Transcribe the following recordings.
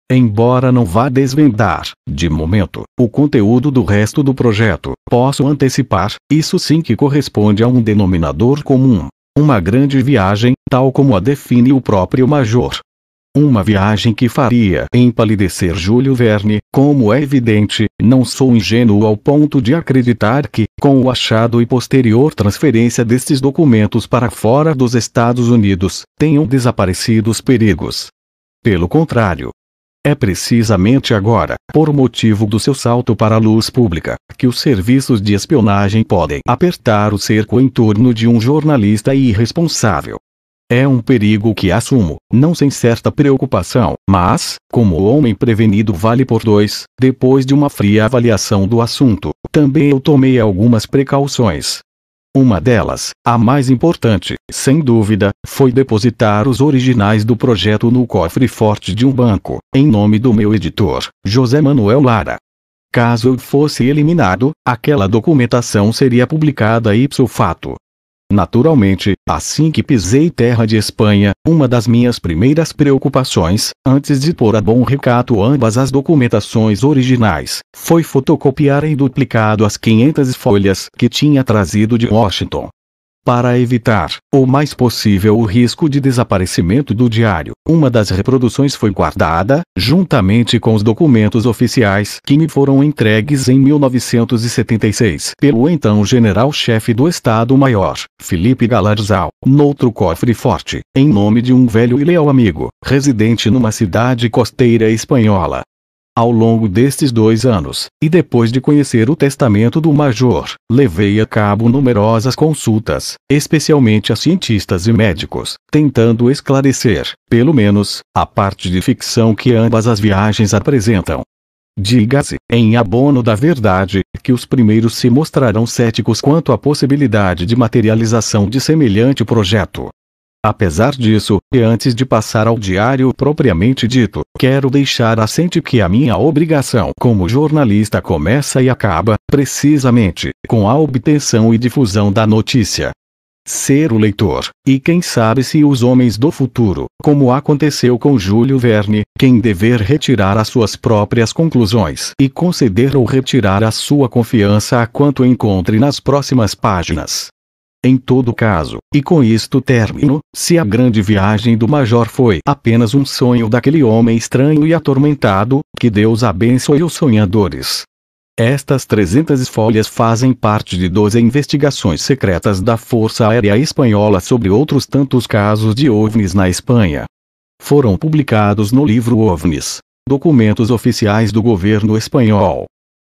Embora não vá desvendar, de momento, o conteúdo do resto do projeto, posso antecipar, isso sim que corresponde a um denominador comum. Uma grande viagem, tal como a define o próprio Major. Uma viagem que faria empalidecer Júlio Verne, como é evidente, não sou ingênuo ao ponto de acreditar que, com o achado e posterior transferência destes documentos para fora dos Estados Unidos, tenham desaparecido os perigos. Pelo contrário. É precisamente agora, por motivo do seu salto para a luz pública, que os serviços de espionagem podem apertar o cerco em torno de um jornalista irresponsável. É um perigo que assumo, não sem certa preocupação, mas, como o homem prevenido vale por dois, depois de uma fria avaliação do assunto, também eu tomei algumas precauções. Uma delas, a mais importante, sem dúvida, foi depositar os originais do projeto no cofre forte de um banco, em nome do meu editor, José Manuel Lara. Caso eu fosse eliminado, aquela documentação seria publicada ipso facto. Naturalmente, assim que pisei terra de Espanha, uma das minhas primeiras preocupações, antes de pôr a bom recato ambas as documentações originais, foi fotocopiar em duplicado as 500 folhas que tinha trazido de Washington. Para evitar, o mais possível o risco de desaparecimento do diário, uma das reproduções foi guardada, juntamente com os documentos oficiais que me foram entregues em 1976 pelo então general-chefe do Estado-Maior, Felipe Galarzao, noutro cofre forte, em nome de um velho e leal amigo, residente numa cidade costeira espanhola. Ao longo destes 2 anos, e depois de conhecer o testamento do Major, levei a cabo numerosas consultas, especialmente a cientistas e médicos, tentando esclarecer, pelo menos, a parte de ficção que ambas as viagens apresentam. Diga-se, em abono da verdade, que os primeiros se mostrarão céticos quanto à possibilidade de materialização de semelhante projeto. Apesar disso, e antes de passar ao diário propriamente dito, quero deixar assente que a minha obrigação como jornalista começa e acaba, precisamente, com a obtenção e difusão da notícia. Ser o leitor, e quem sabe se os homens do futuro, como aconteceu com Júlio Verne, quem dever retirar as suas próprias conclusões e conceder ou retirar a sua confiança a quanto encontre nas próximas páginas. Em todo caso, e com isto termino, se a grande viagem do Major foi apenas um sonho daquele homem estranho e atormentado, que Deus abençoe os sonhadores. Estas 300 folhas fazem parte de 12 investigações secretas da Força Aérea Espanhola sobre outros tantos casos de OVNIs na Espanha. Foram publicados no livro OVNIs, documentos oficiais do governo espanhol.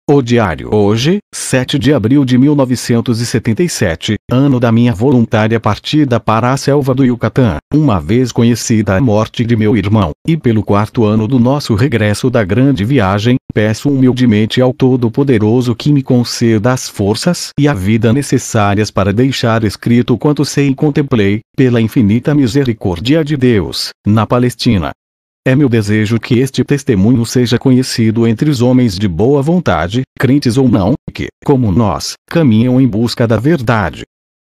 O diário hoje, 7 de abril de 1977, ano da minha voluntária partida para a selva do Yucatán, uma vez conhecida a morte de meu irmão, e pelo 4º ano do nosso regresso da grande viagem, peço humildemente ao Todo-Poderoso que me conceda as forças e a vida necessárias para deixar escrito quanto sei e contemplei, pela infinita misericórdia de Deus, na Palestina. É meu desejo que este testemunho seja conhecido entre os homens de boa vontade, crentes ou não, que, como nós, caminham em busca da verdade.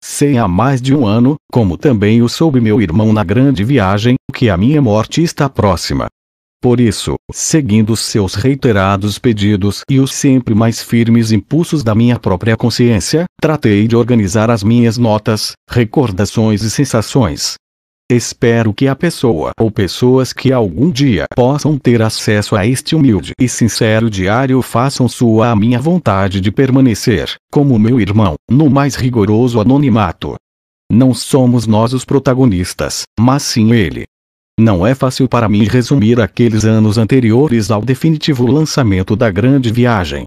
Sei há mais de um ano, como também o soube meu irmão na grande viagem, que a minha morte está próxima. Por isso, seguindo os seus reiterados pedidos e os sempre mais firmes impulsos da minha própria consciência, tratei de organizar as minhas notas, recordações e sensações. Espero que a pessoa ou pessoas que algum dia possam ter acesso a este humilde e sincero diário façam sua a minha vontade de permanecer, como meu irmão, no mais rigoroso anonimato. Não somos nós os protagonistas, mas sim ele. Não é fácil para mim resumir aqueles anos anteriores ao definitivo lançamento da grande viagem.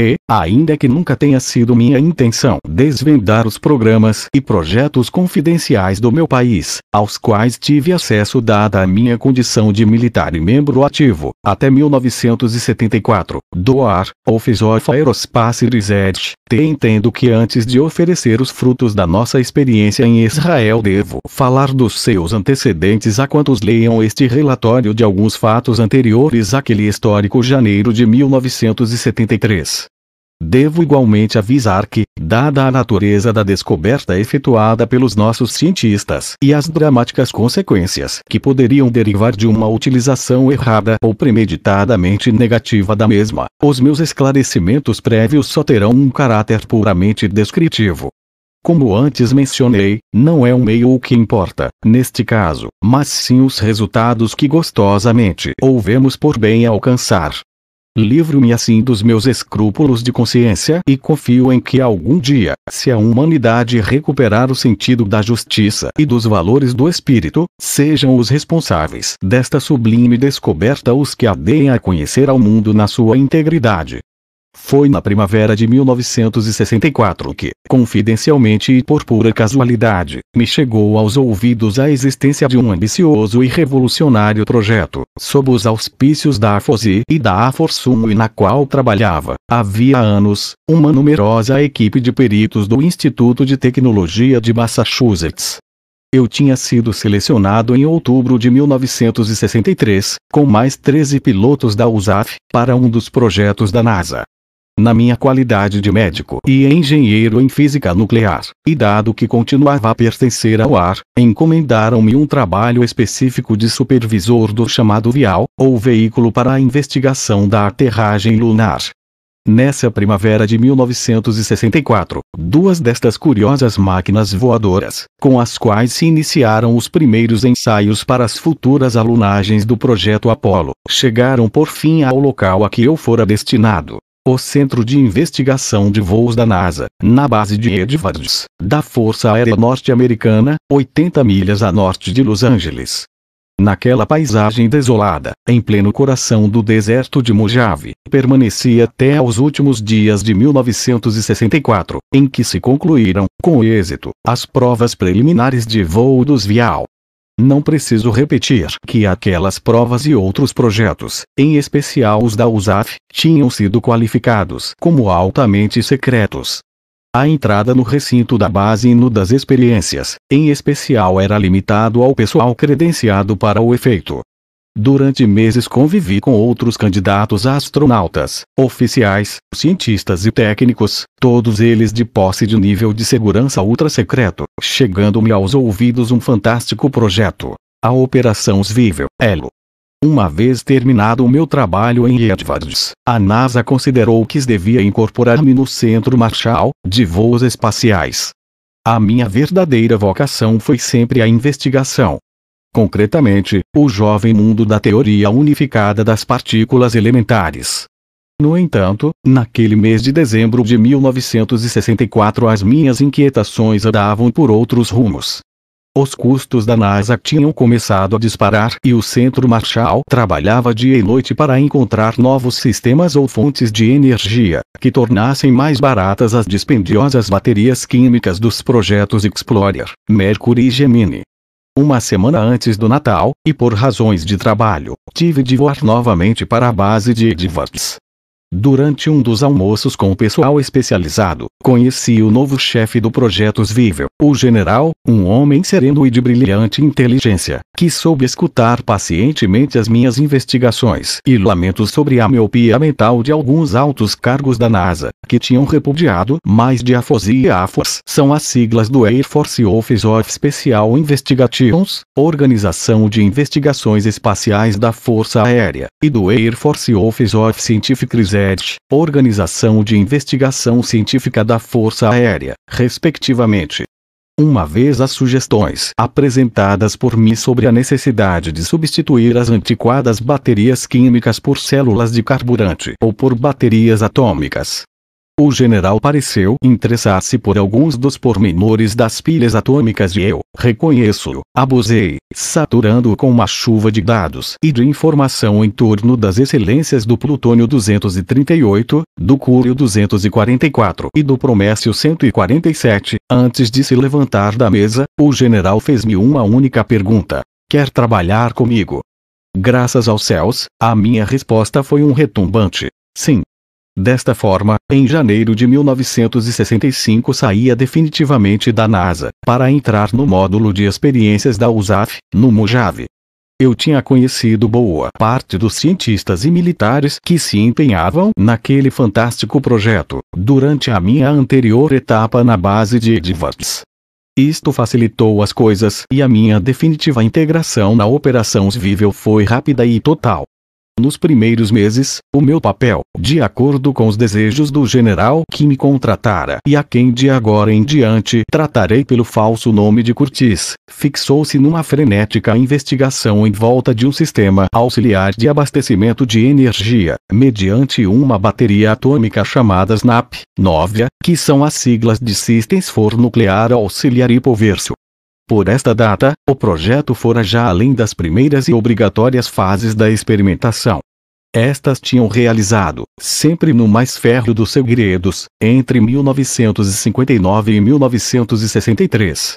E, ainda que nunca tenha sido minha intenção desvendar os programas e projetos confidenciais do meu país, aos quais tive acesso dada a minha condição de militar e membro ativo, até 1974, do Air, Office of Aerospace Research, entendo que antes de oferecer os frutos da nossa experiência em Israel devo falar dos seus antecedentes a quantos leiam este relatório de alguns fatos anteriores àquele histórico janeiro de 1973. Devo igualmente avisar que, dada a natureza da descoberta efetuada pelos nossos cientistas e as dramáticas consequências que poderiam derivar de uma utilização errada ou premeditadamente negativa da mesma, os meus esclarecimentos prévios só terão um caráter puramente descritivo. Como antes mencionei, não é o meio o que importa, neste caso, mas sim os resultados que gostosamente ouvemos por bem alcançar. Livro-me assim dos meus escrúpulos de consciência e confio em que algum dia, se a humanidade recuperar o sentido da justiça e dos valores do espírito, sejam os responsáveis desta sublime descoberta os que a deem a conhecer ao mundo na sua integridade. Foi na primavera de 1964 que, confidencialmente e por pura casualidade, me chegou aos ouvidos a existência de um ambicioso e revolucionário projeto, sob os auspícios da AFOSI e da AFORSUM, e na qual trabalhava, havia anos, uma numerosa equipe de peritos do Instituto de Tecnologia de Massachusetts. Eu tinha sido selecionado em outubro de 1963, com mais 13 pilotos da USAF, para um dos projetos da NASA. Na minha qualidade de médico e engenheiro em física nuclear, e dado que continuava a pertencer ao ar, encomendaram-me um trabalho específico de supervisor do chamado VIAL, ou Veículo para a Investigação da Aterragem Lunar. Nessa primavera de 1964, duas destas curiosas máquinas voadoras, com as quais se iniciaram os primeiros ensaios para as futuras alunagens do projeto Apollo, chegaram por fim ao local a que eu fora destinado. O Centro de Investigação de Voos da NASA, na base de Edwards, da Força Aérea Norte-Americana, 80 milhas a norte de Los Angeles. Naquela paisagem desolada, em pleno coração do deserto de Mojave, permaneci até aos últimos dias de 1964, em que se concluíram, com êxito, as provas preliminares de voo dos VIAL. Não preciso repetir que aquelas provas e outros projetos, em especial os da USAF, tinham sido qualificados como altamente secretos. A entrada no recinto da base e no das experiências, em especial, era limitado ao pessoal credenciado para o efeito. Durante meses convivi com outros candidatos a astronautas, oficiais, cientistas e técnicos, todos eles de posse de nível de segurança ultra-secreto, chegando-me aos ouvidos um fantástico projeto: a Operação Swivel, Elo. Uma vez terminado o meu trabalho em Edwards, a NASA considerou que devia incorporar-me no Centro Marshall, de Voos Espaciais. A minha verdadeira vocação foi sempre a investigação. Concretamente, o jovem mundo da teoria unificada das partículas elementares. No entanto, naquele mês de dezembro de 1964 as minhas inquietações andavam por outros rumos. Os custos da NASA tinham começado a disparar e o Centro Marshall trabalhava dia e noite para encontrar novos sistemas ou fontes de energia, que tornassem mais baratas as dispendiosas baterias químicas dos projetos Explorer, Mercury e Gemini. Uma semana antes do Natal, e por razões de trabalho, tive de voar novamente para a base de Edwards. Durante um dos almoços com o pessoal especializado, conheci o novo chefe do projeto Swivel, o general, um homem sereno e de brilhante inteligência, que soube escutar pacientemente as minhas investigações e lamentos sobre a miopia mental de alguns altos cargos da NASA, que tinham repudiado. Mais de AFOSI e AFORS são as siglas do Air Force Office of Special Investigations, Organização de Investigações Espaciais da Força Aérea, e do Air Force Office of Scientific Research, Organização de Investigação Científica da Força Aérea, respectivamente. Uma vez as sugestões apresentadas por mim sobre a necessidade de substituir as antiquadas baterias químicas por células de carburante ou por baterias atômicas. O general pareceu interessar-se por alguns dos pormenores das pilhas atômicas e eu, reconheço-o, abusei, saturando-o com uma chuva de dados e de informação em torno das excelências do plutônio 238, do cúrio 244 e do promésio 147. Antes de se levantar da mesa, o general fez-me uma única pergunta: quer trabalhar comigo? Graças aos céus, a minha resposta foi um retumbante sim. Desta forma, em janeiro de 1965 saía definitivamente da NASA, para entrar no módulo de experiências da USAF, no Mojave. Eu tinha conhecido boa parte dos cientistas e militares que se empenhavam naquele fantástico projeto, durante a minha anterior etapa na base de Edwards. Isto facilitou as coisas e a minha definitiva integração na operação civil foi rápida e total. Nos primeiros meses, o meu papel, de acordo com os desejos do general que me contratara e a quem de agora em diante tratarei pelo falso nome de Curtis, fixou-se numa frenética investigação em volta de um sistema auxiliar de abastecimento de energia, mediante uma bateria atômica chamada SNAP-9, que são as siglas de Systems for Nuclear Auxiliary Powersu. Por esta data, o projeto fora já além das primeiras e obrigatórias fases da experimentação. Estas tinham realizado, sempre no mais férreo dos segredos, entre 1959 e 1963.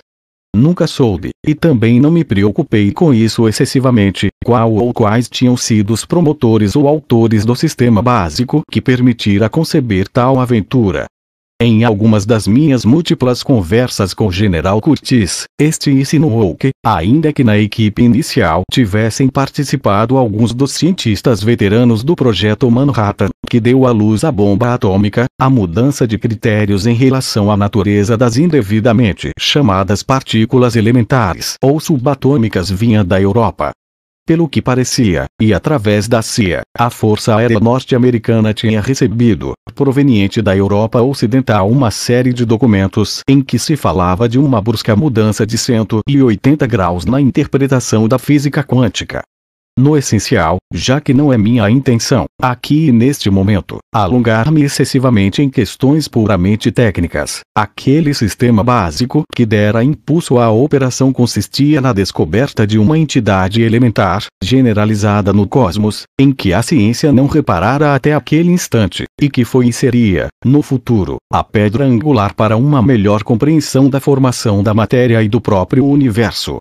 Nunca soube, e também não me preocupei com isso excessivamente, qual ou quais tinham sido os promotores ou autores do sistema básico que permitira conceber tal aventura. Em algumas das minhas múltiplas conversas com o General Curtis, este insinuou que, ainda que na equipe inicial tivessem participado alguns dos cientistas veteranos do projeto Manhattan, que deu à luz a bomba atômica, a mudança de critérios em relação à natureza das indevidamente chamadas partículas elementares ou subatômicas vinha da Europa. Pelo que parecia, e através da CIA, a Força Aérea Norte-Americana tinha recebido, proveniente da Europa Ocidental, uma série de documentos em que se falava de uma brusca mudança de 180 graus na interpretação da física quântica. No essencial, já que não é minha intenção, aqui e neste momento, alongar-me excessivamente em questões puramente técnicas, aquele sistema básico que dera impulso à operação consistia na descoberta de uma entidade elementar, generalizada no cosmos, em que a ciência não reparara até aquele instante, e que foi e seria, no futuro, a pedra angular para uma melhor compreensão da formação da matéria e do próprio universo.